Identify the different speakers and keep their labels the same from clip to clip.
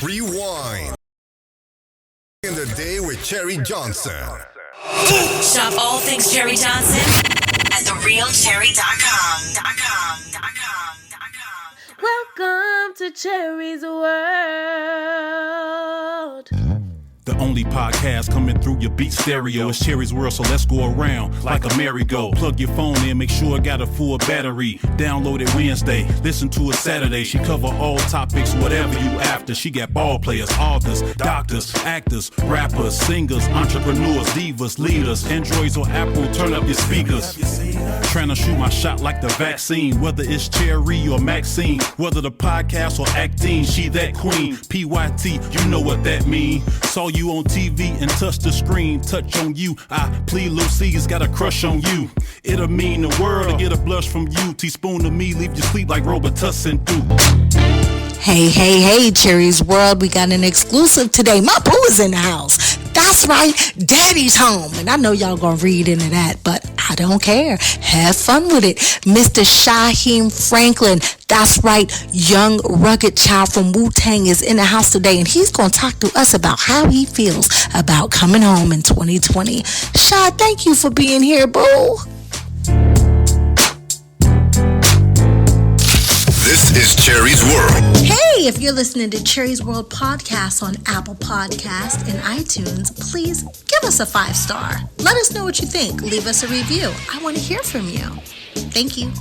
Speaker 1: Rewind. In the day with Cherry Johnson.
Speaker 2: Shop all things Cherry Johnson at therealcherry.com.
Speaker 3: Welcome to Cherry's World.
Speaker 4: The only podcast coming through your beat stereo is Cherry's World, so let's go around like a merry-go. Plug your phone in, make sure it got a full battery. Download it Wednesday, listen to it Saturday. She cover all topics, whatever you after. She got ball players, authors, doctors, actors, rappers, singers, entrepreneurs, divas, leaders, Androids or Apple, turn up your speakers. Trying to shoot my shot like the vaccine, whether it's Cherry or Maxine, whether the podcast or acting, she that queen. PYT, you know what that mean. Saw you on TV and touch the screen, touch on you. I plead Lucy's got a crush on you. It'll mean the world to get a blush from you. Teaspoon to me, leave you sleep like Robitussin do.
Speaker 5: Hey, Cherry's World, we got an exclusive today. My boo is in the house. That's right, Daddy's home. And I know y'all gonna read into that, but I don't care. Have fun with it. Mr. Shyheim Franklin, that's right, young rugged child from Wu-Tang is in the house today, and he's gonna talk to us about how he feels about coming home in 2020. Shy, thank you for being here, boo.
Speaker 1: This is Cherry's World.
Speaker 5: Hey, if you're listening to Cherry's World Podcast on Apple Podcast and iTunes, please give us a 5-star. Let us know what you think. Leave us a review. I want to hear from you. Thank you.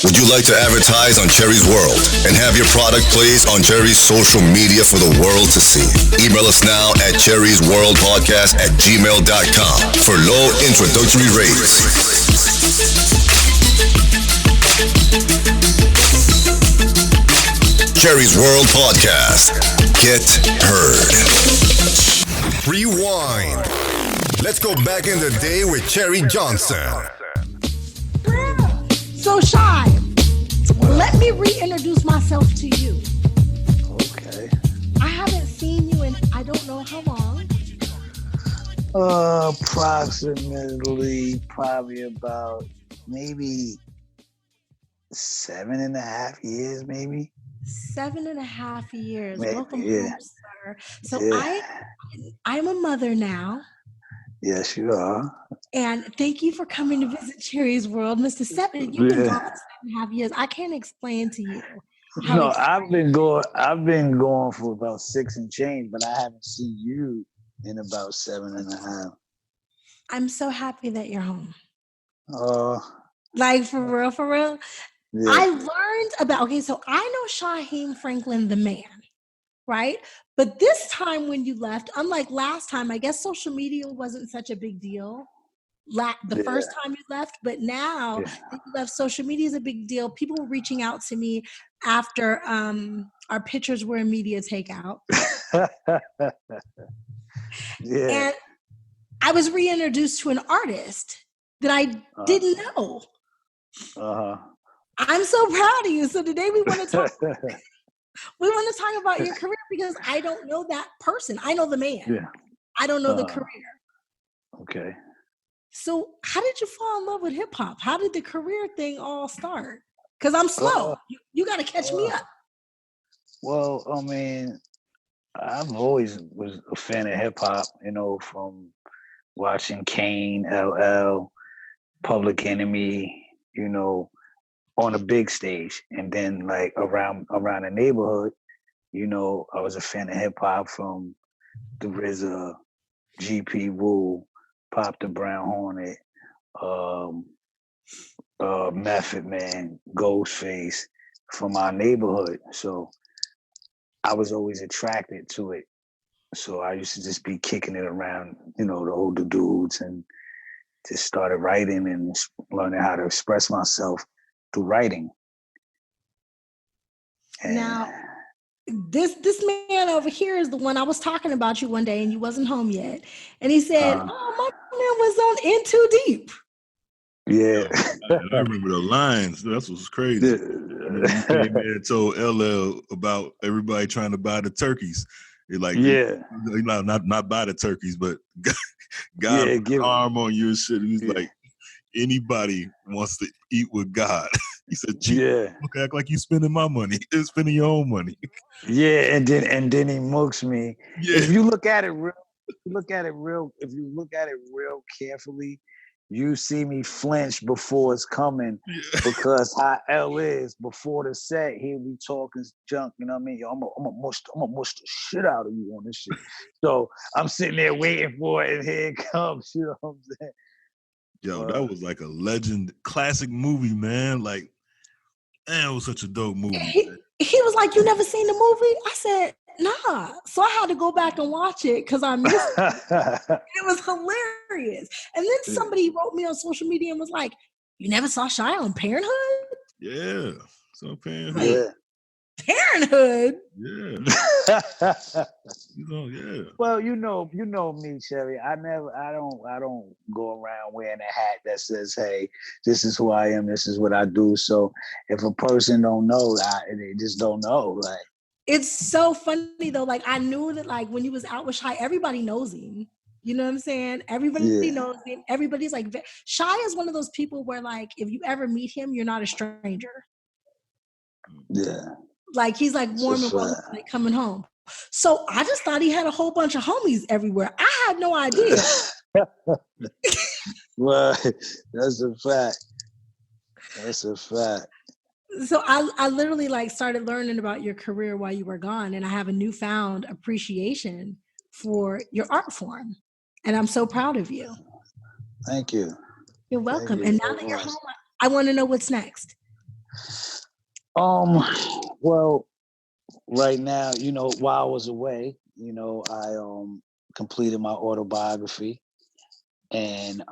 Speaker 1: Would you like to advertise on Cherry's World and have your product placed on Cherry's social media for the world to see? Email us now at cherrysworldpodcast@gmail.com for low introductory rates. Cherry's World Podcast. Get heard. Rewind. Let's go back in the day with Cherry Johnson.
Speaker 5: So, Shy, let me reintroduce myself to you.
Speaker 6: Okay.
Speaker 5: I haven't seen you in I don't know how long.
Speaker 6: Approximately, probably about maybe 7.5 years, maybe.
Speaker 5: 7.5 years.
Speaker 6: Maybe,
Speaker 5: Welcome
Speaker 6: yeah.
Speaker 5: home, sir. So
Speaker 6: Yeah.
Speaker 5: I'm a mother now.
Speaker 6: Yes, you are.
Speaker 5: And thank you for coming to visit Cherry's World. Mr. Seven, you've been gone for 7.5 years. I can't explain to you.
Speaker 6: No, I've been going for about 6 and change, but I haven't seen you in about 7.5.
Speaker 5: I'm so happy that you're home.
Speaker 6: Like
Speaker 5: for real.
Speaker 6: Yeah.
Speaker 5: I learned about, so I know Shyheim Franklin, the man, right? But this time when you left, unlike last time, I guess social media wasn't such a big deal the first time you left, but now that you left, social media is a big deal. People were reaching out to me after our pictures were in media takeout.
Speaker 6: Yeah.
Speaker 5: And I was reintroduced to an artist that I didn't know. I'm so proud of you. So today we want to talk. We want to talk about your career because I don't know that person. I know the man.
Speaker 6: Yeah.
Speaker 5: I don't know the career.
Speaker 6: Okay.
Speaker 5: So how did you fall in love with hip hop? How did the career thing all start? Because I'm slow. You got to catch me up.
Speaker 6: Well, I mean, I've always was a fan of hip hop, from watching Kane, LL, Public Enemy, on a big stage. And then like around the neighborhood, I was a fan of hip hop from the RZA, GP Wu, Pop the Brown Hornet, Method Man, Ghostface from our neighborhood. So I was always attracted to it. So I used to just be kicking it around, the older dudes, and just started writing and learning how to express myself through writing. And
Speaker 5: now, this man over here is the one I was talking about you one day, and you wasn't home yet. And he said, "Oh, my man was on In Too Deep."
Speaker 6: Yeah,
Speaker 7: I remember the lines. That's what's crazy.
Speaker 6: Yeah.
Speaker 7: And then he came in and told LL about everybody trying to buy the turkeys. It like, not buy the turkeys, but God put an arm on you and shit. He's like, anybody wants to eat with God. He said, cheap.
Speaker 6: Yeah.
Speaker 7: Look, act like you spending my money. You're spending your own money.
Speaker 6: Yeah, and then he mooks me.
Speaker 7: Yeah.
Speaker 6: If you look at it real carefully, you see me flinch before it's coming because how L is before the set, he'll be talking junk. You know what I mean? Yo, I'm gonna mush the shit out of you on this shit. So I'm sitting there waiting for it, and here it comes. You know what I'm saying?
Speaker 7: Yo, that was like a legend, classic movie, man. Like, man, it was such a dope movie.
Speaker 5: He was like, "You never seen the movie?" I said, "Nah." So I had to go back and watch it because I missed it. It was hilarious. And then somebody wrote me on social media and was like, "You never saw Shyheim Parenthood?"
Speaker 7: Yeah, so Parenthood.
Speaker 6: Yeah.
Speaker 5: Parenthood.
Speaker 7: Yeah. Yeah.
Speaker 6: Well, you know me, Cherry. I don't go around wearing a hat that says, "Hey, this is who I am. This is what I do." So if a person don't know, they just don't know. Like,
Speaker 5: it's so funny though. Like I knew that, like when you was out with Shy, everybody knows him. You know what I'm saying? Everybody knows him. Everybody's like, Shy is one of those people where, like, if you ever meet him, you're not a stranger.
Speaker 6: Yeah.
Speaker 5: Like he's like warm and welcome, like coming home. So I just thought he had a whole bunch of homies everywhere. I had no idea.
Speaker 6: Well, that's a fact. That's a fact.
Speaker 5: So I literally like started learning about your career while you were gone, and I have a newfound appreciation for your art form, and I'm so proud of you.
Speaker 6: Thank you.
Speaker 5: You're welcome. And now that you're home, I want to know what's next.
Speaker 6: Well, right now, while I was away, I completed my autobiography, and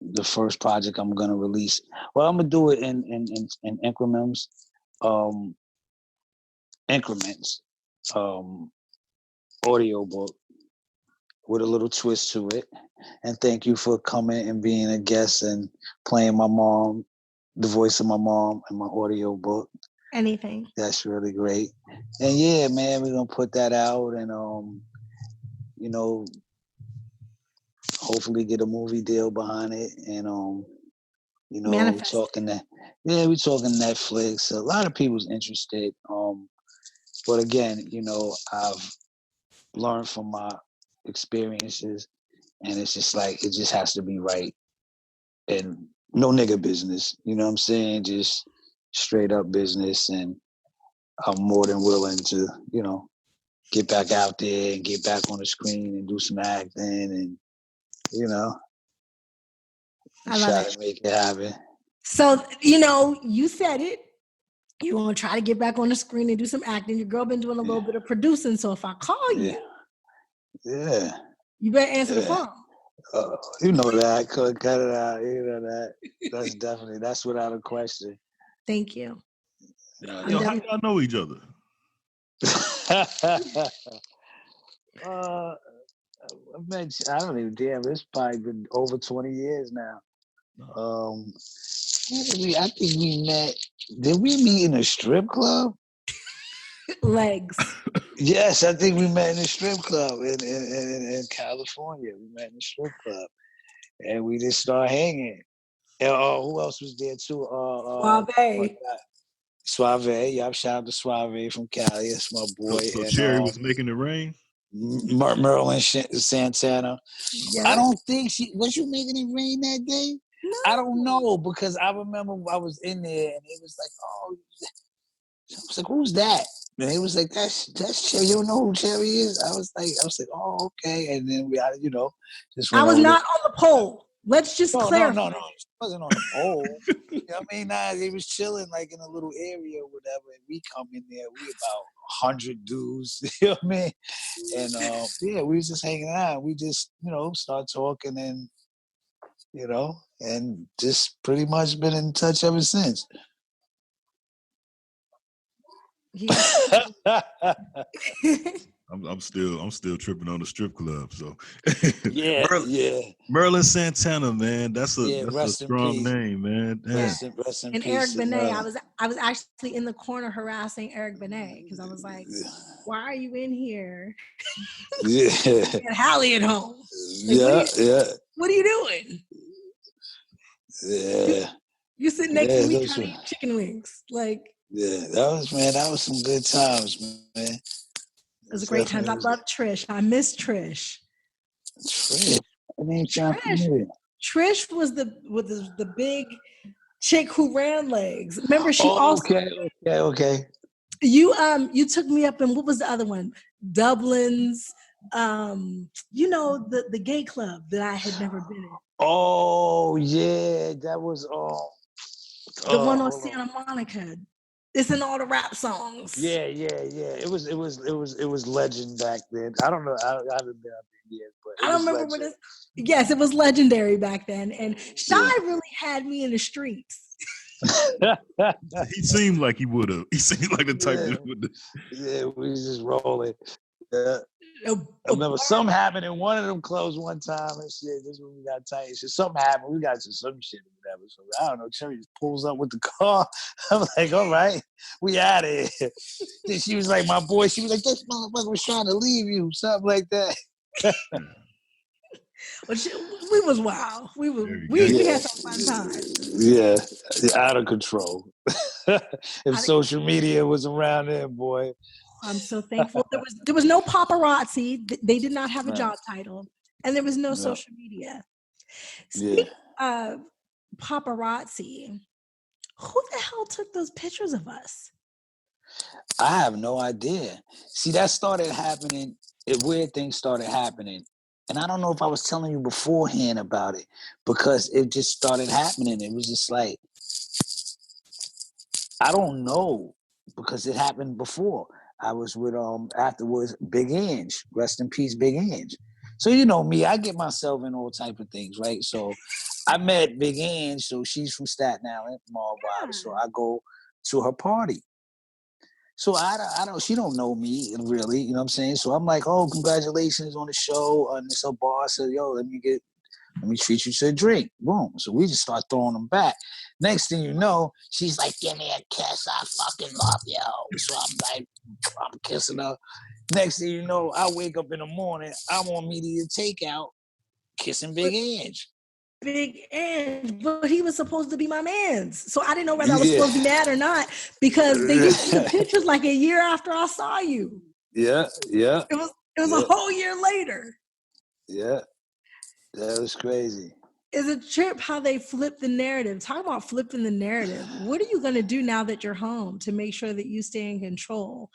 Speaker 6: the first project I'm gonna release. Well, I'm gonna do it in increments, audio book with a little twist to it. And thank you for coming and being a guest and playing my mom, the voice of my mom, in my audio book.
Speaker 5: Anything.
Speaker 6: That's really great. And yeah, man, we're gonna put that out and hopefully get a movie deal behind it. And we're talking Netflix. A lot of people's interested. But again, I've learned from my experiences, and it's just like it just has to be right. And no nigga business. You know what I'm saying? Just straight up business. And I'm more than willing to, get back out there and get back on the screen and do some acting and, try to make it happen.
Speaker 5: So, you said it. You want to try to get back on the screen and do some acting. Your girl been doing a little bit of producing. So if I call you, you better answer the phone.
Speaker 6: You know that. Cut it out. You know that. That's without a question.
Speaker 5: Thank you.
Speaker 7: How y'all know each other?
Speaker 6: I don't even it's probably been over 20 years now. I think we met. Did we meet in a strip club?
Speaker 5: Legs.
Speaker 6: Yes, I think we met in a strip club in California. We met in a strip club, and we just started hanging. And who else was there too? Suave. Yeah, shout out to Suave from Cali. That's my boy.
Speaker 7: So Cherry was making it rain.
Speaker 6: Marilyn Santana. Yeah. I don't think was you making it rain that day? No. I don't know, because I remember I was in there and it was like, I was like, who's that? And he was like, that's Cherry. You don't know who Cherry is? I was like, oh, okay. And then we, just.
Speaker 5: I was not on the pole. Let's just clarify.
Speaker 6: No. She wasn't on the pole. You know what I mean? Nah, they was chilling like in a little area or whatever. And we come in there, we about 100 dudes. You know what I mean? And we was just hanging out. We just, start talking and, and just pretty much been in touch ever since.
Speaker 7: I'm still tripping on the strip club. So
Speaker 6: Merlin
Speaker 7: Santana, man, that's a strong name, man.
Speaker 6: Rest in
Speaker 5: and
Speaker 6: peace,
Speaker 5: Eric Benet, I was actually in the corner harassing Eric Benet because I was like, "Why are you in here?" And Hallie at home. Like, what are you doing?
Speaker 6: Yeah.
Speaker 5: You sit next to me trying to eat chicken wings. Like,
Speaker 6: that was some good times, man.
Speaker 5: It was a great time. I love Trish. I miss Trish.
Speaker 6: Trish.
Speaker 5: Trish was the big chick who ran legs. Remember, she
Speaker 6: Okay.
Speaker 5: You took me up, and what was the other one? Dublin's, the gay club that I had never been in.
Speaker 6: Oh yeah, that was
Speaker 5: the one on Santa Monica. It's in all the rap songs.
Speaker 6: Yeah. It was legend back then. I don't know. I haven't been up there yet, but
Speaker 5: I don't remember what it. Yes, it was legendary back then, and Shy really had me in the streets.
Speaker 7: He seemed like he would have. He seemed like the type that would have.
Speaker 6: Yeah, we was just rolling. Yeah. I remember something happened in one of them clubs one time and shit. This is when we got tight. So something happened. We got to some shit or whatever. So I don't know. Cherry just pulls up with the car. I'm like, all right, we out of here. Then she was like, my boy. She was like, this motherfucker was trying to leave you, something like that.
Speaker 5: We was wild. We had some fun times.
Speaker 6: Yeah, out of control. If social media was around there, boy.
Speaker 5: I'm so thankful. There was no paparazzi. They did not have a job title, and there was no social media. Speaking of paparazzi, who the hell took those pictures of us?
Speaker 6: I have no idea. See, that started happening. Weird things started happening. And I don't know if I was telling you beforehand about it, because it just started happening. It was just like, I don't know, because it happened before. I was with afterwards Big Ange, rest in peace, Big Ange. So you know me, I get myself in all type of things, right? So I met Big Ange, so she's from Staten Island, Marlboro. So I go to her party. So I don't, she don't know me really, you know what I'm saying? So I'm like, oh, congratulations on the show. And this her bar said, yo, let me treat you to a drink. Boom. So we just start throwing them back. Next thing you know, she's like, give me a kiss. I fucking love you. So I'm kissing her. Next thing you know, I wake up in the morning, I'm on media takeout, kissing Big Ange.
Speaker 5: Big Ange, but he was supposed to be my man's. So I didn't know whether I was supposed to be mad or not, because they used the pictures like a year after I saw you.
Speaker 6: Yeah.
Speaker 5: It was a whole year later.
Speaker 6: Yeah. That was crazy.
Speaker 5: It's a trip how they flip the narrative. Talk about flipping the narrative. What are you going to do now that you're home to make sure that you stay in control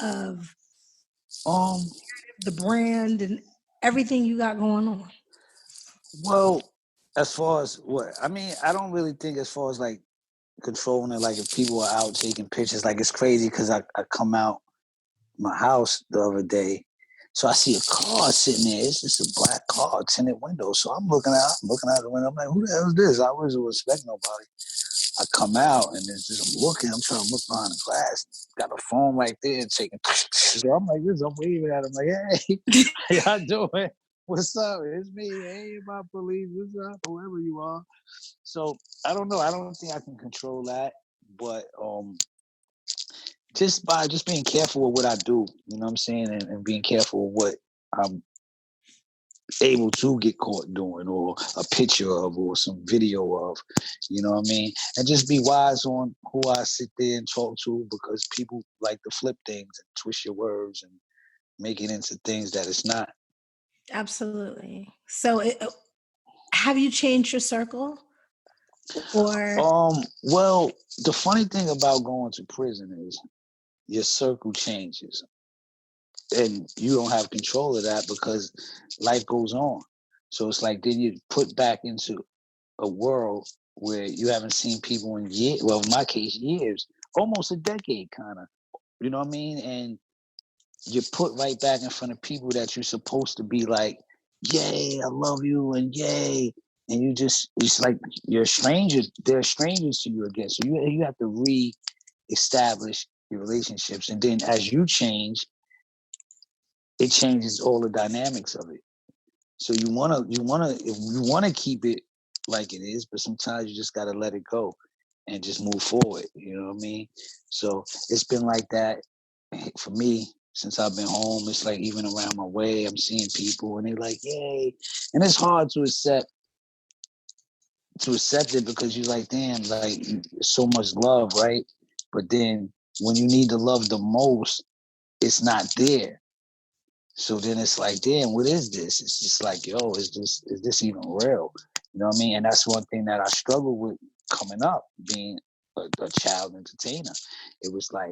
Speaker 5: of the brand and everything you got going on?
Speaker 6: Well, as far as I don't really think as far as like controlling it, like if people are out taking pictures, like it's crazy because I come out my house the other day. So I see a car sitting there. It's just a black car, tinted window. So I'm looking out the window. I'm like, who the hell is this? I wasn't expecting nobody. I come out and it's just, I'm trying to look behind the glass. Got a phone right there taking pictures. So I'm like this, I'm waving at him like, hey, how y'all doing? What's up? It's me. Hey, my police. What's up? Whoever you are. So I don't know. I don't think I can control that. But just by being careful with what I do, you know what I'm saying? And being careful with what I'm able to get caught doing, or a picture of, or some video of, you know what I mean? And just be wise on who I sit there and talk to, because people like to flip things and twist your words and make it into things that it's not.
Speaker 5: Absolutely. So have you changed your circle? Or
Speaker 6: well, the funny thing about going to prison is your circle changes. And you don't have control of that because life goes on. So it's like then you're put back into a world where you haven't seen people in years. Well, in my case, years, almost a decade, kind of. You know what I mean? And you're put right back in front of people that you're supposed to be like, yay, I love you, and yay. And it's like you're strangers. They're strangers to you again. So you have to re-establish your relationships. And then as you change, it changes all the dynamics of it. So you wanna keep it like it is, but sometimes you just gotta let it go and just move forward. You know what I mean? So it's been like that for me since I've been home. It's like even around my way, I'm seeing people and they're like, yay. And it's hard to accept to accept it because you're like, damn, like so much love, right? But then when you need the love the most, it's not there. So then it's like, damn, what is this? It's just like, yo, is this even real? You know what I mean? And that's one thing that I struggled with coming up, being a child entertainer. It was like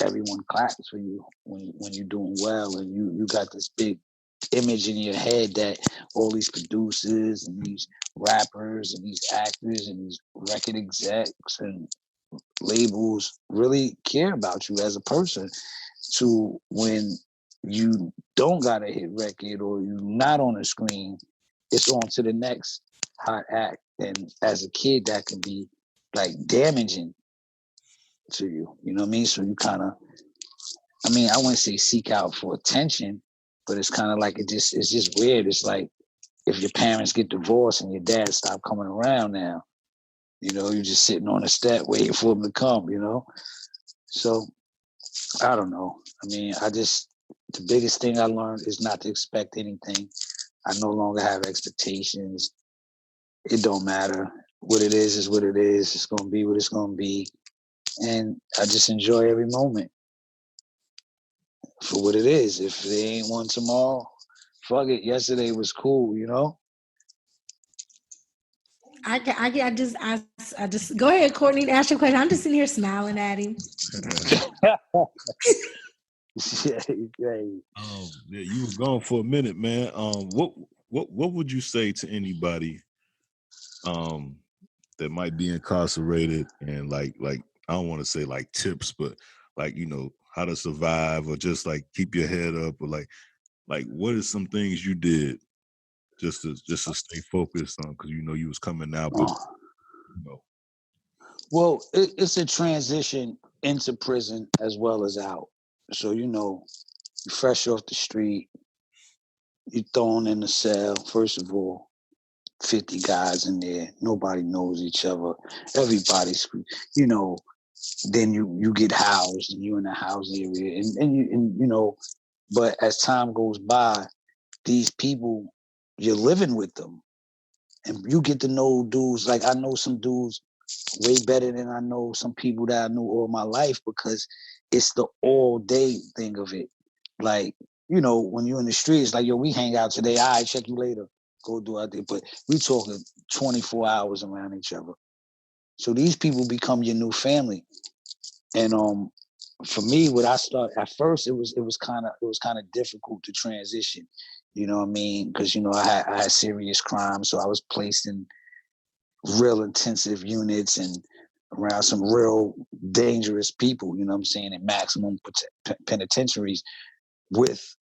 Speaker 6: everyone claps for you when you're doing well, and you got this big image in your head that all these producers and these rappers and these actors and these record execs and labels really care about you as a person. To when you don't got a hit record or you're not on the screen, it's on to the next hot act. And as a kid, that can be like damaging to you. You know what I mean? So you kind of, I mean, I wouldn't say seek out for attention, but it's kind of like it's just weird. It's like if your parents get divorced and your dad stop coming around now, you know, you're just sitting on a step waiting for him to come, you know? So I don't know. I mean, the biggest thing I learned is not to expect anything. I no longer have expectations. It don't matter. What it is what it is. It's going to be what it's going to be. And I just enjoy every moment for what it is. If there ain't one tomorrow, fuck it. Yesterday was cool, you know?
Speaker 5: I just go ahead, Courtney, ask your question. I'm just sitting here smiling at him.
Speaker 6: Yeah,
Speaker 7: yeah, you was gone for a minute, man. What would you say to anybody that might be incarcerated and like I don't want to say like tips, but like, you know, how to survive or just like keep your head up, or like what are some things you did just to stay focused on, because you know you was coming out, but you know.
Speaker 6: Well, it's a transition into prison as well as out. So, you know, you're fresh off the street, you're thrown in the cell. First of all, 50 guys in there. Nobody knows each other. Everybody's, you know, then you get housed and you're in the house area. And you know, but as time goes by, these people, you're living with them. And you get to know dudes. Like I know some dudes way better than I know some people that I knew all my life, because it's the all day thing of it. Like, you know, when you're in the streets, like, yo, we hang out today. All right, check you later. Go do our thing. But we talking 24 hours around each other. So these people become your new family. And for me, what I started at first, it was kind of difficult to transition. You know what I mean? Because, you know, I had serious crimes, so I was placed in real intensive units and around some real dangerous people, you know what I'm saying, in maximum penitentiaries with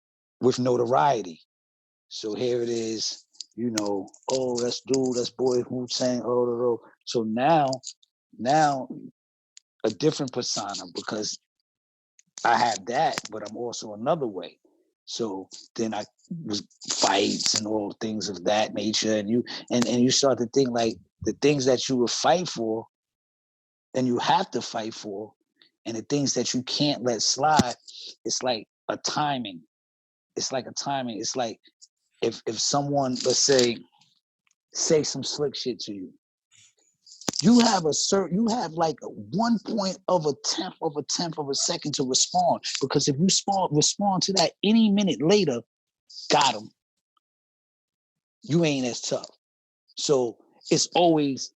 Speaker 6: notoriety. So here it is, you know, oh, that's boy Wu-Tang, oh. So now a different persona, because I have that, but I'm also another way. So then I was fights and all things of that nature, and you start to think like the things that you would fight for, and you have to fight for, and the things that you can't let slide. It's like a timing. It's like a timing. It's like if someone, let's say some slick shit to you, you have like 1/10 of a second to respond, because if you respond to that any minute later, got him. You ain't as tough. So it's always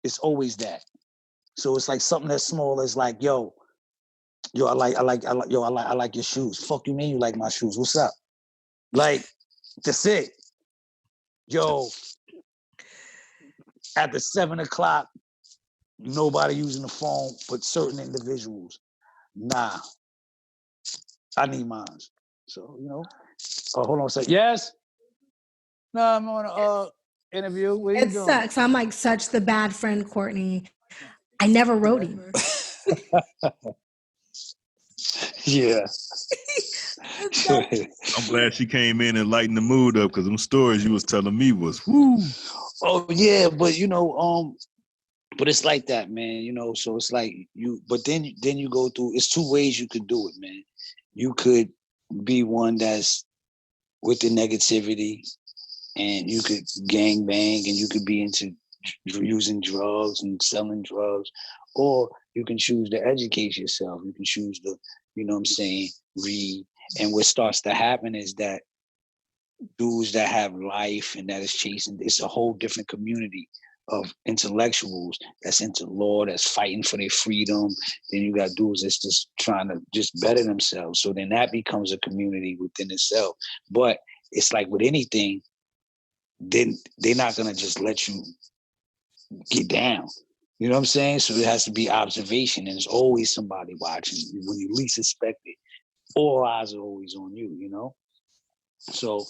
Speaker 6: that. So it's like something that's small as like, yo, I like your shoes. Fuck you mean you like my shoes? What's up? Like, that's it. Yo, after 7:00, nobody using the phone but certain individuals. Nah, I need mine. So, you know. Oh, hold on a second. Yes? No, I'm on a interview. What are you
Speaker 5: It
Speaker 6: doing?
Speaker 5: sucks. I'm like such the bad friend, Courtney. I never wrote him.
Speaker 6: Yeah.
Speaker 7: I'm glad she came in and lightened the mood up, because them stories you was telling me was whoo.
Speaker 6: Oh yeah, but you know, but it's like that, man. You know, so it's like but then you go through. It's two ways you could do it, man. You could be one that's with the negativity, and you could gang bang, and you could be into using drugs and selling drugs, or you can choose to educate yourself. You can choose to, read. And what starts to happen is that dudes that have life and that is chasing, it's a whole different community of intellectuals that's into law, that's fighting for their freedom. Then you got dudes that's just trying to just better themselves. So then that becomes a community within itself. But it's like with anything, then they're not gonna just let you get down. You know what I'm saying? So it has to be observation, and there's always somebody watching when you least expect it. All eyes are always on you. So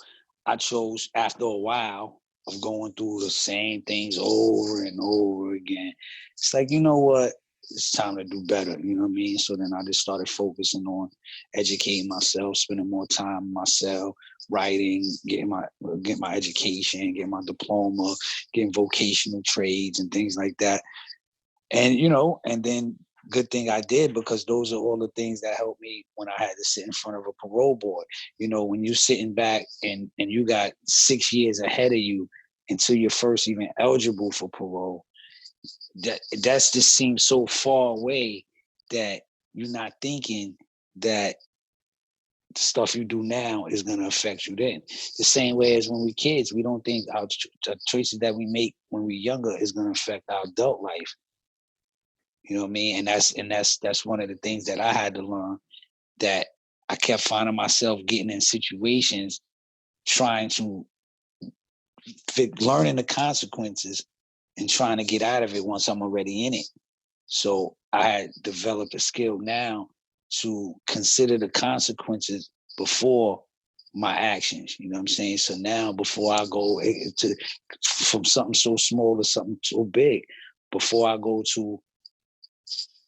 Speaker 6: I chose, after a while of going through the same things over and over again, it's like, you know what? It's time to do better. You know what I mean? So then I just started focusing on educating myself, spending more time on myself, writing, getting my education, getting my diploma, getting vocational trades and things like that. And, and then good thing I did, because those are all the things that helped me when I had to sit in front of a parole board. When you're sitting back and you got 6 years ahead of you until you're first even eligible for parole, that's just seems so far away that you're not thinking that the stuff you do now is going to affect you then. The same way as when we're kids, we don't think our choices that we make when we're younger is going to affect our adult life. You know what I mean? And that's one of the things that I had to learn, that I kept finding myself getting in situations, trying to learning the consequences and trying to get out of it once I'm already in it. So I had developed a skill now to consider the consequences before my actions. You know what I'm saying? So now, before I go from something so small to something so big, before I go to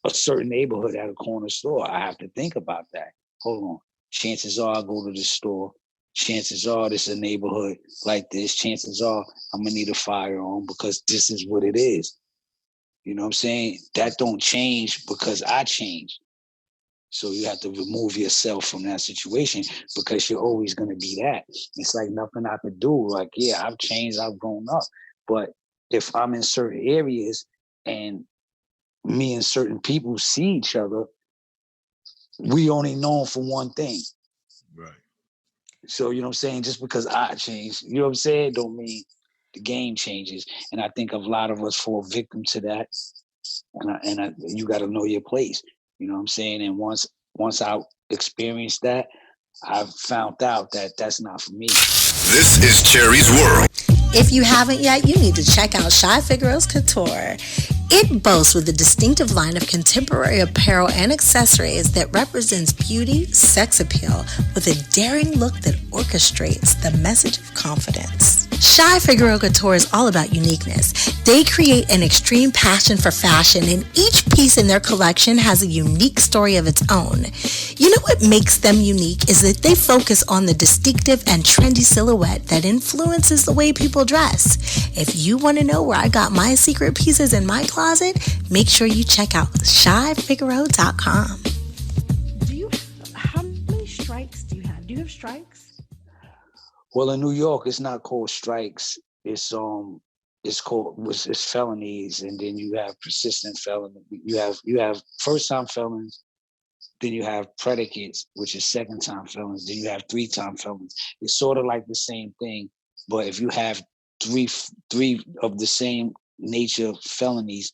Speaker 6: a certain neighborhood at a corner store, I have to think about that. Hold on. Chances are I'll go to the store. Chances are this is a neighborhood like this. Chances are I'm going to need a firearm because this is what it is. You know what I'm saying? That don't change because I change. So you have to remove yourself from that situation, because you're always going to be that. It's like nothing I could do. Like, yeah, I've changed, I've grown up. But if I'm in certain areas and me and certain people see each other, we only known for one thing.
Speaker 7: Right.
Speaker 6: So, you know what I'm saying? Just because I changed, you know what I'm saying, don't mean the game changes. And I think a lot of us fall victim to that. And you got to know your place. You know what I'm saying? And once I experienced that, I found out that that's not for me.
Speaker 1: This is Cherry's World.
Speaker 5: If you haven't yet, you need to check out Shy Figueroa's Couture. It boasts with a distinctive line of contemporary apparel and accessories that represents beauty, sex appeal, with a daring look that orchestrates the message of confidence. Shy Figueroa Couture is all about uniqueness. They create an extreme passion for fashion, and each piece in their collection has a unique story of its own. You know what makes them unique is that they focus on the distinctive and trendy silhouette that influences the way people dress. If you want to know where I got my secret pieces in my closet, make sure you check out shyfigueroa.com.
Speaker 3: How many strikes do you have? Do you have strikes?
Speaker 6: Well, in New York, it's not called strikes. It's felonies, and then you have persistent felony. You have first time felons, then you have predicates, which is second time felons, then you have 3-time felons. It's sort of like the same thing, but if you have three of the same nature felonies,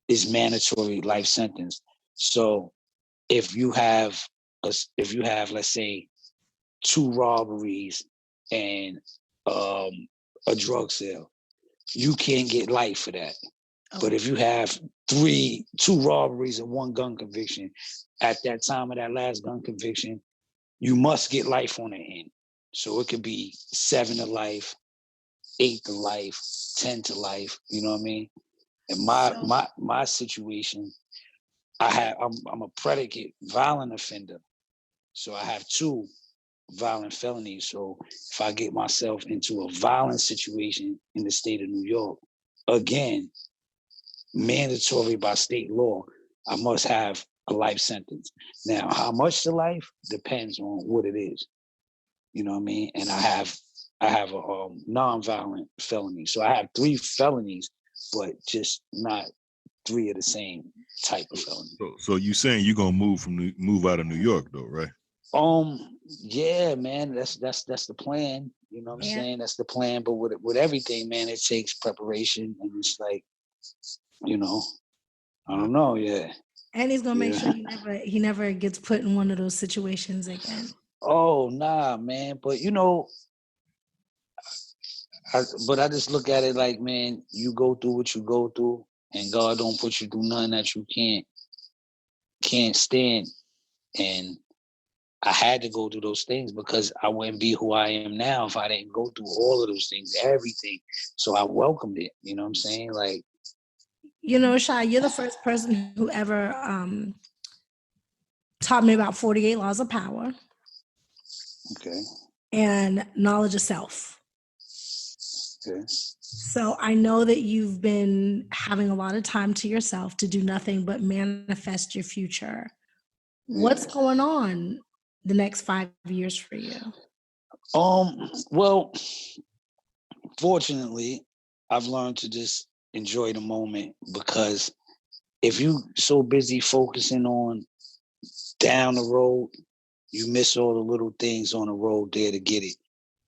Speaker 6: is mandatory life sentence. So if you have let's say 2 robberies and a drug sale, you can't get life for that. But if you have 2 robberies and 1 gun conviction, at that time of that last gun conviction, you must get life on the end. So it could be 7 to life, 8 to life, 10 to life. You know what I mean? And my situation, I'm a predicate violent offender. So I have 2 violent felonies. So if I get myself into a violent situation in the state of New York, again, mandatory by state law, I must have a life sentence. Now, how much to life depends on what it is. You know what I mean? And I have a non-violent felony. So I have 3 felonies, but just not 3 of the same type of felony.
Speaker 7: So you saying you're gonna move out of New York though, right?
Speaker 6: Yeah, man, that's the plan. You know what I'm saying? That's the plan. But with everything, man, it takes preparation, and it's like, you know, I don't know. Yeah.
Speaker 5: And he's gonna make sure he never gets put in one of those situations again.
Speaker 6: Oh nah, man. But you know, I just look at it like, man, you go through what you go through, and God don't put you through nothing that you can't stand. And I had to go through those things because I wouldn't be who I am now if I didn't go through all of those things, everything. So I welcomed it. You know what I'm saying? Like,
Speaker 5: you know, Shy, you're the first person who ever taught me about 48 laws of power.
Speaker 6: Okay.
Speaker 5: And knowledge of self.
Speaker 6: Okay.
Speaker 5: So I know that you've been having a lot of time to yourself to do nothing but manifest your future. What's going on the next 5 years for you?
Speaker 6: Well, fortunately, I've learned to just enjoy the moment, because if you so busy focusing on down the road, you miss all the little things on the road there to get it.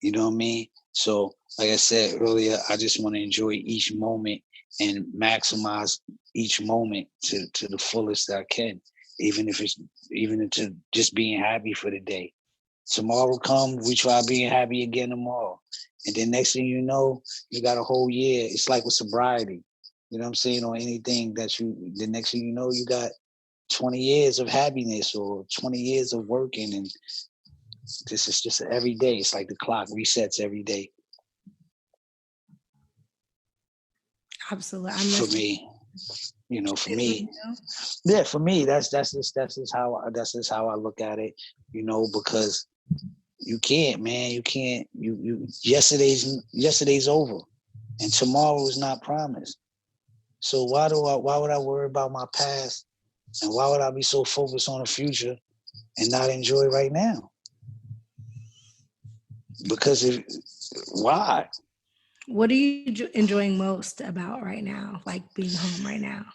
Speaker 6: You know what I mean? So, like I said earlier, I just want to enjoy each moment and maximize each moment to the fullest that I can, even if to just being happy for the day. Tomorrow comes, we try being happy again tomorrow. And then next thing you know, you got a whole year. It's like with sobriety. You know what I'm saying? Or anything the next thing you know, you got 20 years of happiness or 20 years of working. And this is just every day. It's like the clock resets every day.
Speaker 5: Absolutely.
Speaker 6: For me, you know, for me, yeah, for me, that's just how I look at it, you know, because you can't, man, you yesterday's over, and tomorrow is not promised. So why would I worry about my past, and why would I be so focused on the future and not enjoy right now? Because why?
Speaker 5: What are you enjoying most about right now, like being home right now?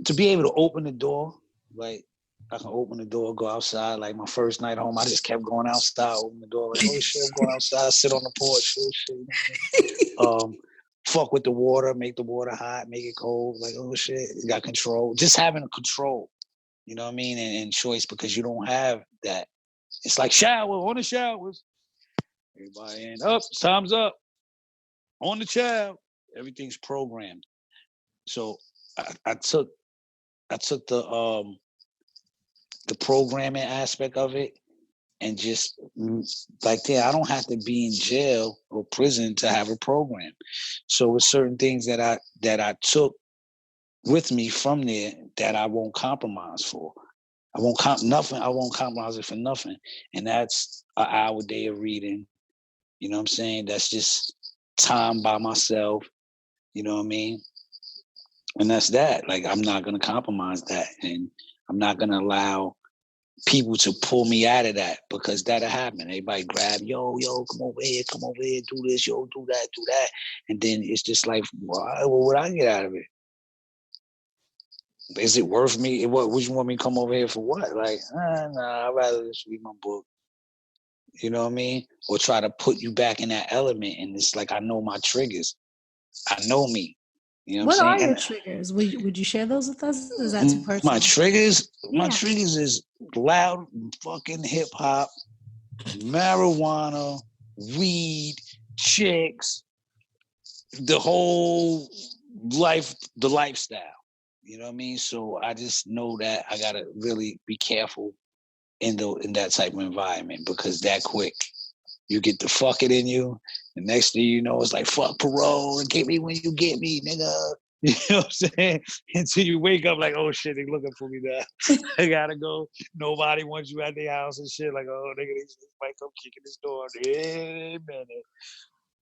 Speaker 6: To be able to open the door, like I can open the door, go outside. Like my first night home, I just kept going outside, open the door, like, oh shit, I'm going outside, sit on the porch, oh shit. Fuck with the water, make the water hot, make it cold, like, oh shit, you got control. Just having control, you know what I mean, and choice, because you don't have that. It's like shower, on the showers. Everybody in, up, time's up. On the child. Everything's programmed. So I took the programming aspect of it, and just like that, I don't have to be in jail or prison to have a program. So with certain things that I took with me from there that I won't compromise for. I won't compromise it for nothing. And that's an hour a day of reading. You know what I'm saying? That's just time by myself. You know what I mean? And that's that. Like, I'm not going to compromise that. And I'm not going to allow people to pull me out of that, because that'll happen. Everybody grab, yo, come over here, do this, yo, do that. And then it's just like, what would I get out of it? Is it worth me? Would you want me to come over here for what? Like, nah, I'd rather just read my book. You know what I mean? Or try to put you back in that element. And it's like, I know my triggers. I know me. You know
Speaker 5: what
Speaker 6: I'm
Speaker 5: are
Speaker 6: saying?
Speaker 5: your triggers? Would you share those with us? Is that too personal?
Speaker 6: My triggers is loud fucking hip hop, marijuana, weed, chicks, the whole life, the lifestyle. You know what I mean? So I just know that I gotta really be careful in that type of environment, because that quick you get the fuck it in you. The next thing you know, it's like, fuck parole and get me when you get me, nigga. You know what I'm saying? Until you wake up like, oh shit, they looking for me now. I gotta go. Nobody wants you at their house and shit. Like, oh nigga, they might come kicking this door in a minute.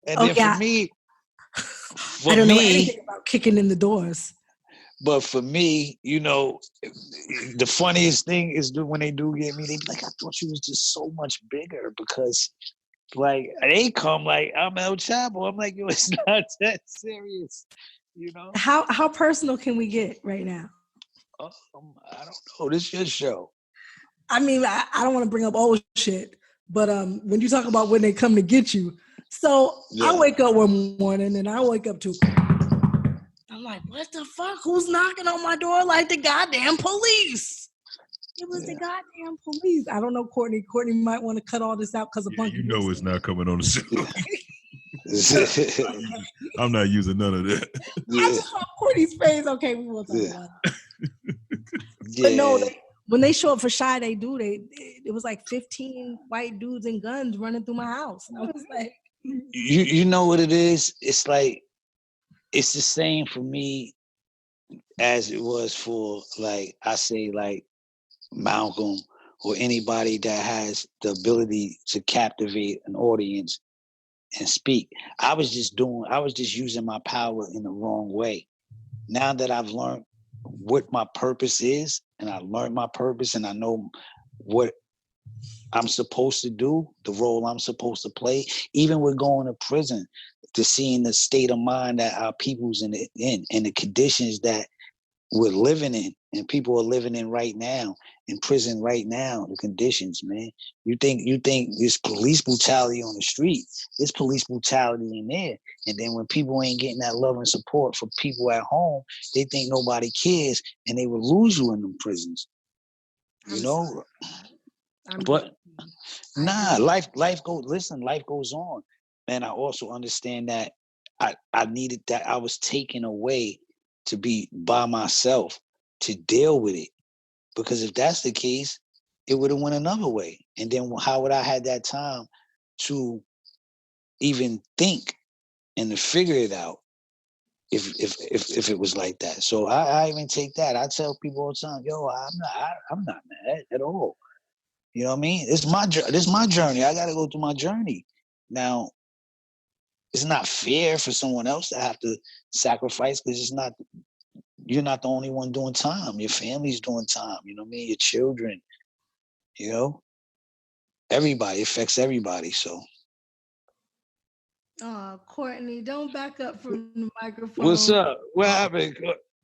Speaker 6: And then for me,
Speaker 5: I don't know anything about kicking in the doors.
Speaker 6: But for me, you know, the funniest thing is when they do get me, they be like, I thought you was just so much bigger, because Like they come like I'm El Chapo. I'm like, yo, it's not that serious, you know.
Speaker 3: How personal can we get right now?
Speaker 6: I don't know. This is your show.
Speaker 3: I mean, I don't want to bring up old shit, but when you talk about when they come to get you, so I wake up one morning and I wake up to, I'm like, what the fuck? Who's knocking on my door like the goddamn police? It was the goddamn police. I don't know, Courtney. Courtney might want to cut all this out because of Funky.
Speaker 7: You know it's not coming on the show. I'm not using none of that.
Speaker 3: I just saw Courtney's face. Okay, we won't talk about it. But no, when they show up for Shy, it was like 15 white dudes and guns running through my house. And I was like,
Speaker 6: you know what it is? It's like, it's the same for me as it was for, like, I say, like, Malcolm or anybody that has the ability to captivate an audience and speak. I was just using my power in the wrong way. Now that I've learned what my purpose is, and I learned my purpose, and I know what I'm supposed to do, the role I'm supposed to play, even with going to prison, to seeing the state of mind that our people's in and the conditions that we're living in, and people are living in right now, in prison right now, the conditions, man. You think there's police brutality on the street, there's police brutality in there. And then when people ain't getting that love and support for people at home, they think nobody cares, and they will lose you in them prisons. You know? But nah, life goes on. And I also understand that I needed that. I was taken away to be by myself to deal with it. Because if that's the case, it would have went another way. And then how would I have that time to even think and to figure it out if it was like that? So I even take that. I tell people all the time, yo, I'm not mad at all. You know what I mean? This is my journey. I got to go through my journey. Now, it's not fair for someone else to have to sacrifice, because you're not the only one doing time. Your family's doing time. You know what I mean? Your children, you know? Everybody, affects everybody, so.
Speaker 3: Oh, Courtney, don't back up from the microphone.
Speaker 6: What's up? What happened?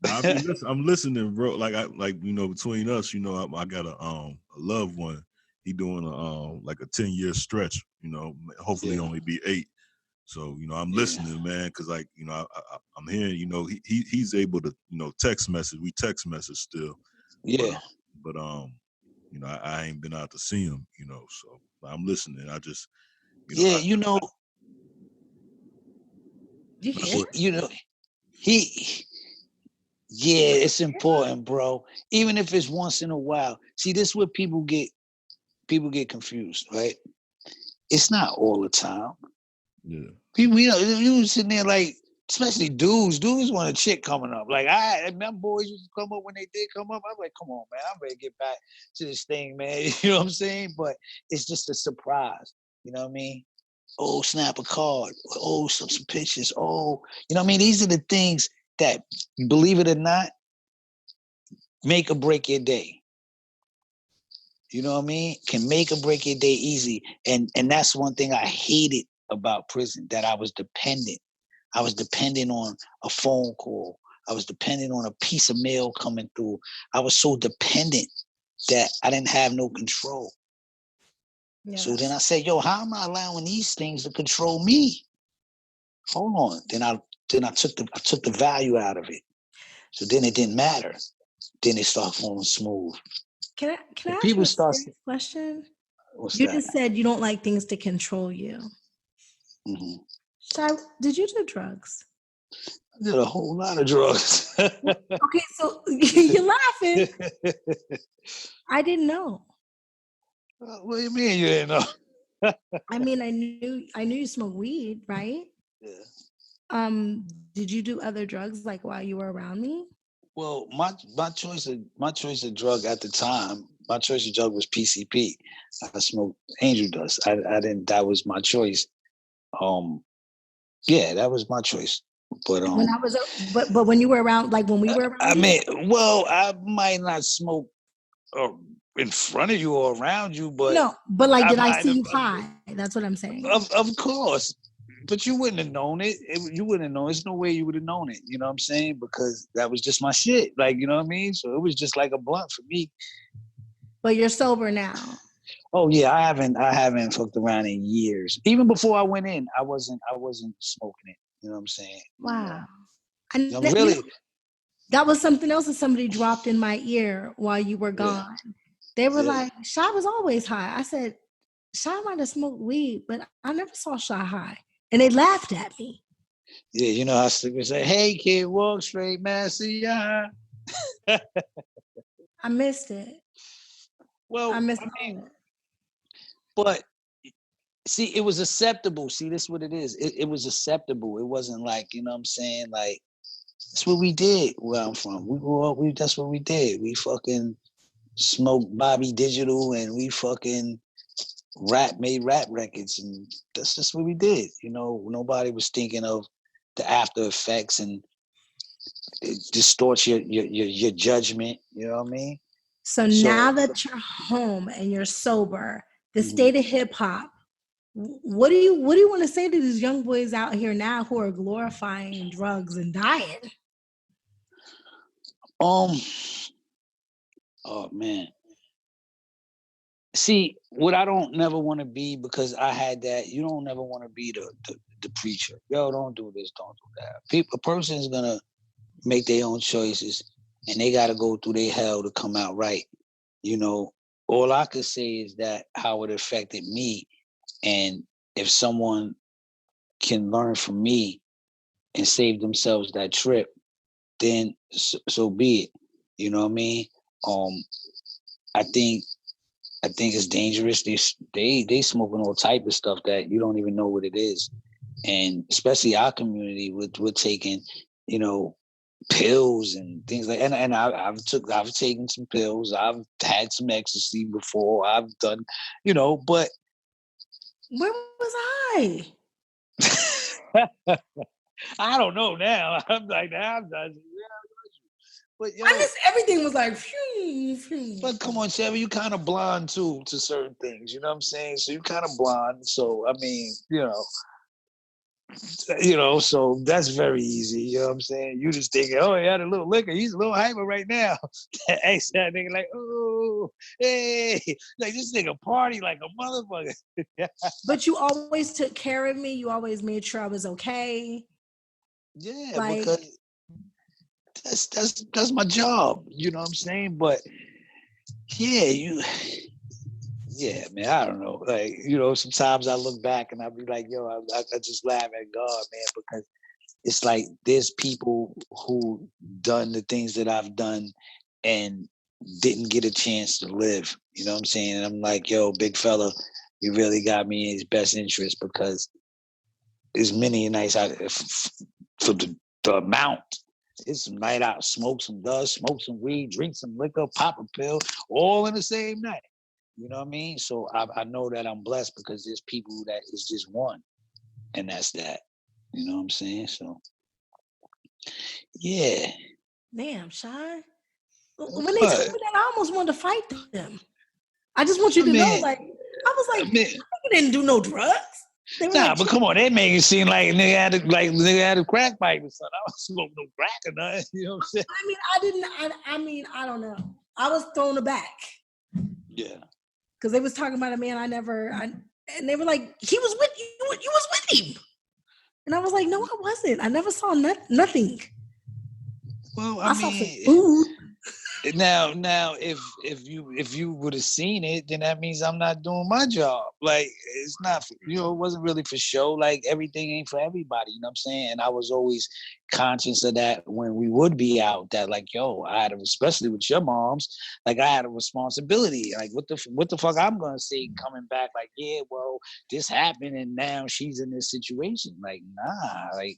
Speaker 7: I'm listening, bro. Like between us, I got a loved one. He doing like a 10-year stretch. Hopefully only be 8. So I'm listening, man, because I'm hearing. He's able to text message. We text message still.
Speaker 6: Yeah.
Speaker 7: But I ain't been out to see him. So I'm listening. I just it's important, bro. Even if it's once in a while. See, this is where people get confused, right? It's not all the time. Yeah.
Speaker 6: People, you sitting there like, especially dudes want a chick coming up. Like, them boys used to come up when they did come up. I'm like, come on, man, I'm ready to get back to this thing, man. You know what I'm saying? But it's just a surprise. You know what I mean? Oh, snap a card. Oh, some pictures. Oh, you know what I mean? These are the things that, believe it or not, make or break your day. You know what I mean? Can make or break your day easy. And that's one thing I hated about prison, that I was dependent. I was dependent on a phone call. I was dependent on a piece of mail coming through. I was so dependent that I didn't have no control. Yeah. So then I said, yo, how am I allowing these things to control me? Hold on. Then I took the value out of it. So then it didn't matter. Then it started flowing smooth.
Speaker 3: Can I ask you a serious question? You just said you don't like things to control you.
Speaker 6: Mm-hmm.
Speaker 3: Shy, did you do drugs?
Speaker 6: I did a whole lot of drugs.
Speaker 3: Okay, so you're laughing. I didn't know.
Speaker 6: What do you mean you didn't know?
Speaker 3: I mean, I knew you smoked weed, right?
Speaker 6: Yeah.
Speaker 3: Did you do other drugs like while you were around me?
Speaker 6: Well, my choice of drug at the time, my choice of drug was PCP. I smoked angel dust. I didn't. That was my choice. Yeah, that was my choice. But
Speaker 3: but when you were around, like when we were around,
Speaker 6: I mean, well, I might not smoke in front of you or around you, but
Speaker 3: no, but like, did I see you
Speaker 6: of,
Speaker 3: high? That's what I'm saying.
Speaker 6: Of course. But you wouldn't have known it. You wouldn't have known. There's no way you would have known it. You know what I'm saying? Because that was just my shit. Like, you know what I mean? So it was just like a blunt for me.
Speaker 3: But you're sober now.
Speaker 6: Oh yeah, I haven't fucked around in years. Even before I went in, I wasn't smoking it. You know what I'm saying?
Speaker 3: Wow.
Speaker 6: Really.
Speaker 3: That was something else that somebody dropped in my ear while you were gone. Yeah. They were like, Shy was always high. I said, Shy might have smoked weed, but I never saw Shy high. And they laughed at me.
Speaker 6: Yeah, you know how stickers say, "Hey kid, walk straight, man, see ya."
Speaker 3: I missed it.
Speaker 6: Well, I missed it. But see, it was acceptable. See, this is what it is. It was acceptable. It wasn't like, you know what I'm saying? Like, that's what we did where I'm from. We grew up, that's what we did. We fucking smoked Bobby Digital and we fucking made rap records, and that's just what we did. You know, nobody was thinking of the after effects, and it distorts your judgment. You know what I mean?
Speaker 3: So now that you're home and you're sober, the state of hip hop, what do you want to say to these young boys out here now who are glorifying drugs and dying?
Speaker 6: Oh man. See, what I don't never want to be, because I had that, you don't never want to be the preacher. Yo, don't do this, don't do that. A person is gonna make their own choices, and they got to go through their hell to come out right. You know, all I could say is that how it affected me, and if someone can learn from me and save themselves that trip, then so be it. You know what I mean? I think it's dangerous. They smoking all type of stuff that you don't even know what it is, and especially our community, we're taking, you know, pills and things like. And I've taken some pills. I've had some ecstasy before. I've done, you know, but
Speaker 3: where was I?
Speaker 6: I don't know now. I'm like, I'm not. But yo,
Speaker 3: I guess everything was like, phew, phew.
Speaker 6: But come on, Chevy, you kind of blonde too to certain things. You know what I'm saying? So you kind of blonde. So I mean, you know, so that's very easy. You know what I'm saying? You just thinking, oh, he had a little liquor. He's a little hyper right now. Hey, that nigga like, oh, hey, like this nigga party like a motherfucker.
Speaker 3: But you always took care of me. You always made sure I was okay.
Speaker 6: Yeah, like, because that's my job. You know what I'm saying? But yeah, man, I don't know. Like, you know, sometimes I look back and I'll be like, yo, I just laugh at God, man, because it's like there's people who done the things that I've done and didn't get a chance to live. You know what I'm saying? And I'm like, yo, big fella, you really got me in his best interest, because there's many nights out for the amount. It's some night out, smoke some dust, smoke some weed, drink some liquor, pop a pill, all in the same night. You know what I mean? So I know that I'm blessed, because there's people that is just one, and that's that. You know what I'm saying? So, yeah.
Speaker 3: Damn, Shy. When they told me that, I almost wanted to fight them. I just want you to know, like, I was like, I didn't do no drugs.
Speaker 6: Nah, like, but come on, they make it seem like nigga had a crack pipe or something. I was smoking no crack or nothing. You know what I'm saying?
Speaker 3: I don't know. I was thrown aback.
Speaker 6: Yeah.
Speaker 3: Because they was talking about a man and they were like, he was with you. You was with him. And I was like, no, I wasn't. I never saw nothing.
Speaker 6: Well, I mean, saw some food. Now, if you would have seen it, then that means I'm not doing my job. Like, it's not, you know, it wasn't really for show. Like, everything ain't for everybody. You know what I'm saying? And I was always conscious of that when we would be out. That like, yo, especially with your moms, like I had a responsibility. Like, what the fuck I'm gonna say coming back? Like, yeah, well, this happened, and now she's in this situation. Like, nah, like.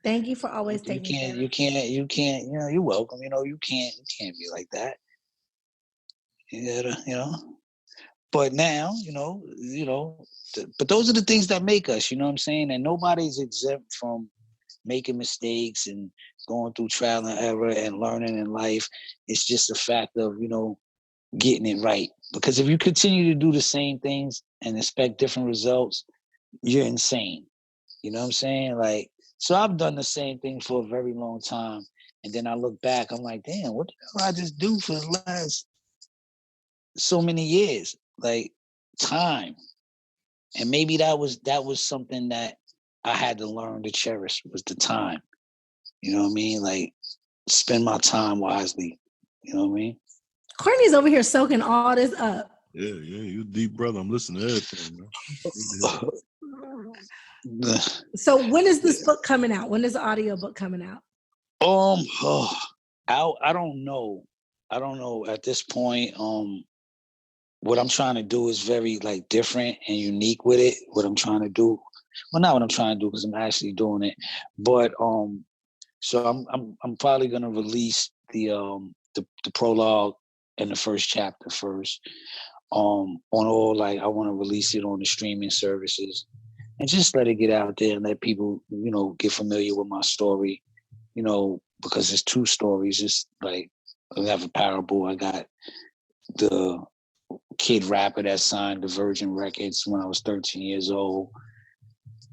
Speaker 3: Thank you for always taking care.
Speaker 6: You can't, you know, you're welcome. You know, you can't be like that. You gotta, you know. But now, you know, but those are the things that make us, you know what I'm saying? And nobody's exempt from making mistakes and going through trial and error and learning in life. It's just a fact of, you know, getting it right. Because if you continue to do the same things and expect different results, you're insane. You know what I'm saying? Like, so I've done the same thing for a very long time. And then I look back, I'm like, damn, what the hell I just do for the last so many years? Like, time. And maybe that was something that I had to learn to cherish, was the time. You know what I mean? Like, spend my time wisely. You know what I mean?
Speaker 3: Courtney's over here soaking all this up.
Speaker 7: Yeah, you a deep brother. I'm listening to everything, man.
Speaker 3: So when is this book coming out? When is the audio book coming out?
Speaker 6: I don't know. I don't know at this point. What I'm trying to do is very like different and unique with it. What I'm trying to do, well, not what I'm trying to do because I'm actually doing it, but so I'm probably gonna release the prologue and the first chapter first. On all, like, I want to release it on the streaming services and just let it get out there and let people, you know, get familiar with my story, you know, because it's two stories. It's like, I have a parable. I got the kid rapper that signed the Virgin Records when I was 13 years old,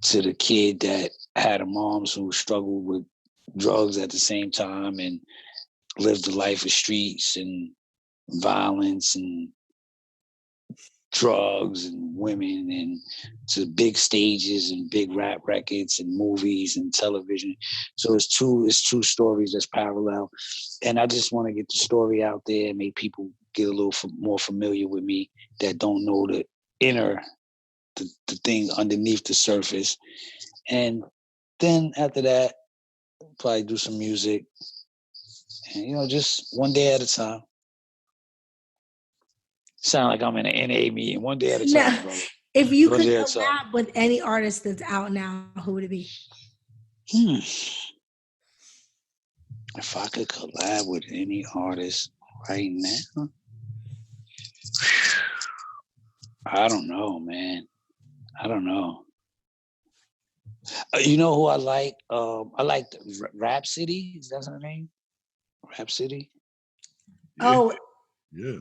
Speaker 6: to the kid that had a mom who struggled with drugs at the same time and lived a life of streets and violence and drugs and women, and to big stages and big rap records and movies and television. So it's two stories that's parallel. And I just want to get the story out there and make people get a little more familiar with me that don't know the thing underneath the surface. And then after that, probably do some music and, you know, just one day at a time. Sound like I'm in an NA meeting, one day at a time.
Speaker 3: Now,
Speaker 6: brother.
Speaker 3: if you
Speaker 6: One
Speaker 3: could
Speaker 6: day at a time.
Speaker 3: collab with any artist that's out now, who would it be?
Speaker 6: If I could collab with any artist right now, I don't know, man. I don't know. You know who I like? I like Rhapsody. Is that her name? Rhapsody.
Speaker 3: Oh,
Speaker 7: yeah.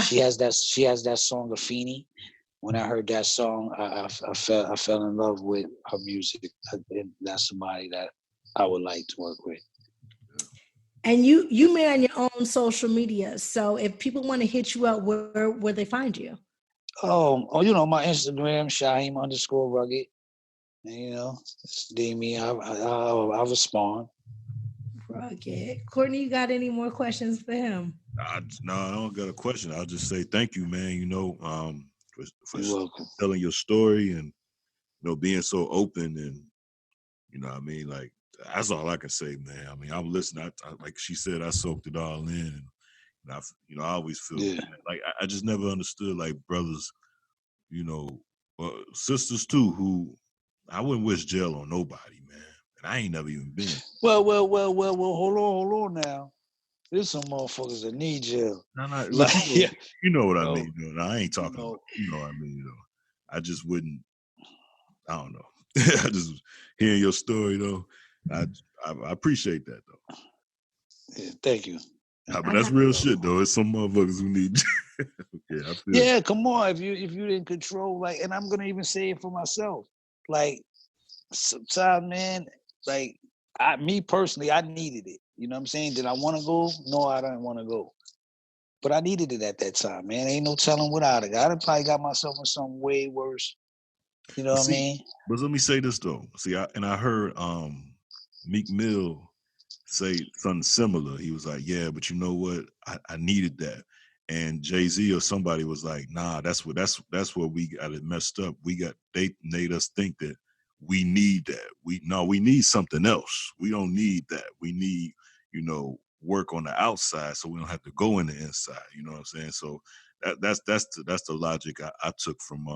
Speaker 6: She has that song Afeni. When I heard that song, I fell in love with her music. And that's somebody that I would like to work with.
Speaker 3: And you man your own social media. So if people want to hit you up, where they find you?
Speaker 6: Oh, you know, my Instagram, Shyheim _rugged. And, you know, DM me. I'll respond.
Speaker 3: Rugged. Courtney, you got any more questions for him?
Speaker 7: No, I don't got a question. I'll just say thank you, man. You know, for
Speaker 6: You're welcome.
Speaker 7: telling your story and, you know, being so open, and, you know what I mean? Like, that's all I can say, man. I mean, I'm listening. I like she said, I soaked it all in. And I always feel like I just never understood, like, brothers, you know, sisters too, who I wouldn't wish jail on nobody, man. And I ain't never even been.
Speaker 6: Well, hold on now. There's some motherfuckers that need jail.
Speaker 7: No,
Speaker 6: Like,
Speaker 7: you know what I mean. No, I ain't talking about, you know what I mean, though. I just wouldn't, I don't know. I just hearing your story, though. I appreciate that, though.
Speaker 6: Yeah, thank you.
Speaker 7: But that's real shit, though. It's some motherfuckers who need. Okay, I feel
Speaker 6: yeah, come on. If you didn't control, like, and I'm gonna even say it for myself. Like, sometimes, man, like, me personally, I needed it. You know what I'm saying? Did I want to go? No, I didn't want to go. But I needed it at that time, man. Ain't no telling what I'd have got. I'd probably got myself in something way worse. You know what I mean?
Speaker 7: But let me say this, though. See, I heard Meek Mill say something similar. He was like, yeah, but you know what? I needed that. And Jay-Z or somebody was like, nah, that's where we got it messed up. They made us think that we need that. We need something else. We don't need that. We need, you know, work on the outside so we don't have to go in the inside. You know what I'm saying? So that's the logic I took from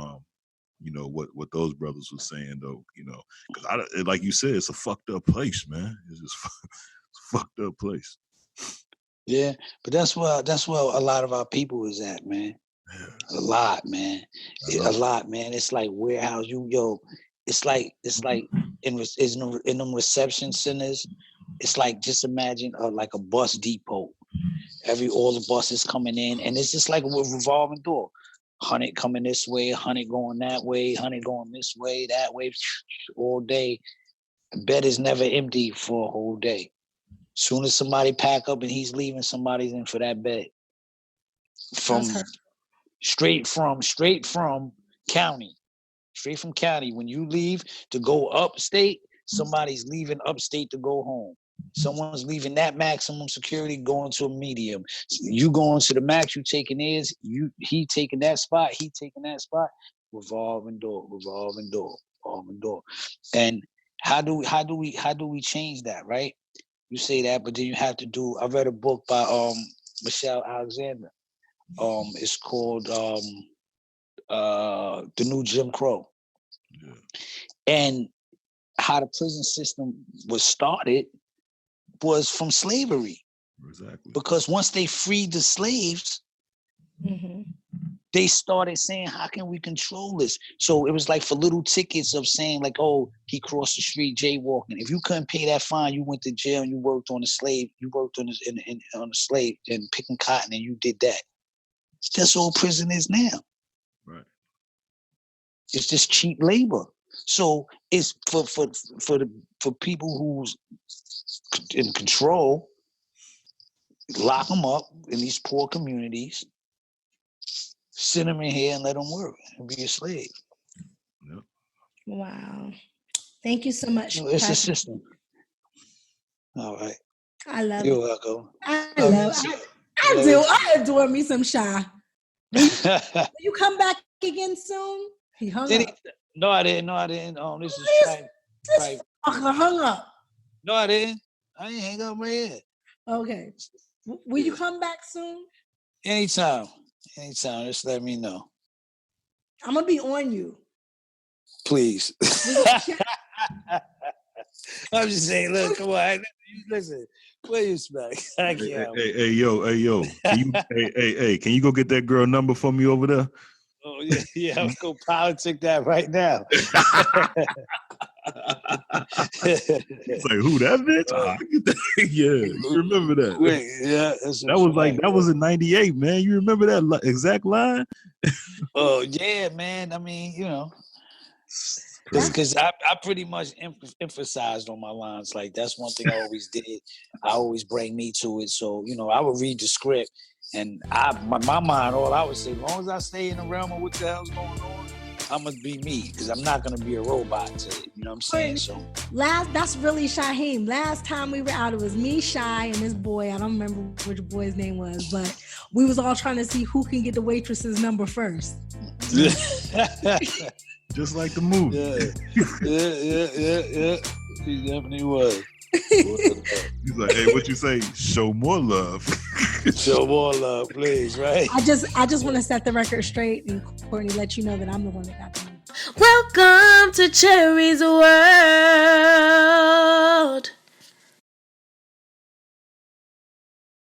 Speaker 7: you know, what those brothers were saying, though, you know, because like you said, it's a fucked up place, man. It's just it's a fucked up place.
Speaker 6: Yeah, but that's where a lot of our people is at, man. Yeah. A lot, man. A lot, man. It's like warehouse. It's like in them reception centers. It's like, just imagine like a bus depot. All the buses coming in, and it's just like a revolving door. 100 coming this way, 100 going that way, 100 going this way, that way, all day. The bed is never empty for a whole day. Soon as somebody pack up and he's leaving, somebody's in for that bed. Straight from county. Straight from county. When you leave to go upstate, somebody's leaving upstate to go home. Someone's leaving that maximum security, going to a medium. You going to the max, you taking theirs, he taking that spot, he taking that spot. Revolving door. And how do we change that, right? You say that, but then you have to do. I read a book by Michelle Alexander. It's called The New Jim Crow. Yeah. And how the prison system was started was from slavery. Exactly. Because once they freed the slaves, they started saying, how can we control this? So it was like for little tickets of saying like, oh, he crossed the street jaywalking. If you couldn't pay that fine, you went to jail and you worked on a slave. You worked on a slave and picking cotton, and you did that. That's all prison is now. Right. It's just cheap labor. So it's for people who's in control, lock them up in these poor communities, send them in here and let them work and be a slave.
Speaker 3: Yep. Wow. Thank you so much.
Speaker 6: It's a system. All right.
Speaker 3: I love
Speaker 6: You're
Speaker 3: it.
Speaker 6: welcome.
Speaker 3: I adore me some Shy. Will you come back again soon? He hung up.
Speaker 6: No, I didn't. This is
Speaker 3: this fucker hung up.
Speaker 6: No, I didn't. I ain't hang up right here.
Speaker 3: Okay. Will you come back soon?
Speaker 6: Anytime. Just let me know.
Speaker 3: I'm gonna be on you.
Speaker 6: Please. I'm just saying, look, come on. Listen, please, man.
Speaker 7: Hey, yo. Can you go get that girl number for me over there?
Speaker 6: Oh, yeah, I'm going to politic that right now.
Speaker 7: It's like, who, that bitch? Yeah, you remember that.
Speaker 6: Wait, yeah.
Speaker 7: That was in 98, man. You remember that exact line?
Speaker 6: Oh, yeah, man. I mean, because I pretty much emphasized on my lines. Like, that's one thing I always did. I always bring me to it. So, I would read the script, and my mind, all I would say, as long as I stay in the realm of what the hell's going on, I'm going to be me, because I'm not going to be a robot to it. You know what I'm saying? So
Speaker 3: that's really Shyheim. Last time we were out, it was me, Shy, and this boy. I don't remember which boy's name was, but we was all trying to see who can get the waitress's number first.
Speaker 7: Just like the movie.
Speaker 6: Yeah. He definitely was.
Speaker 7: He's like, hey, what you say? Show more love.
Speaker 6: Show more love, please, right?
Speaker 3: I just want to set the record straight and Courtney let you know that I'm the one that got the money.
Speaker 2: Welcome to Cherry's World.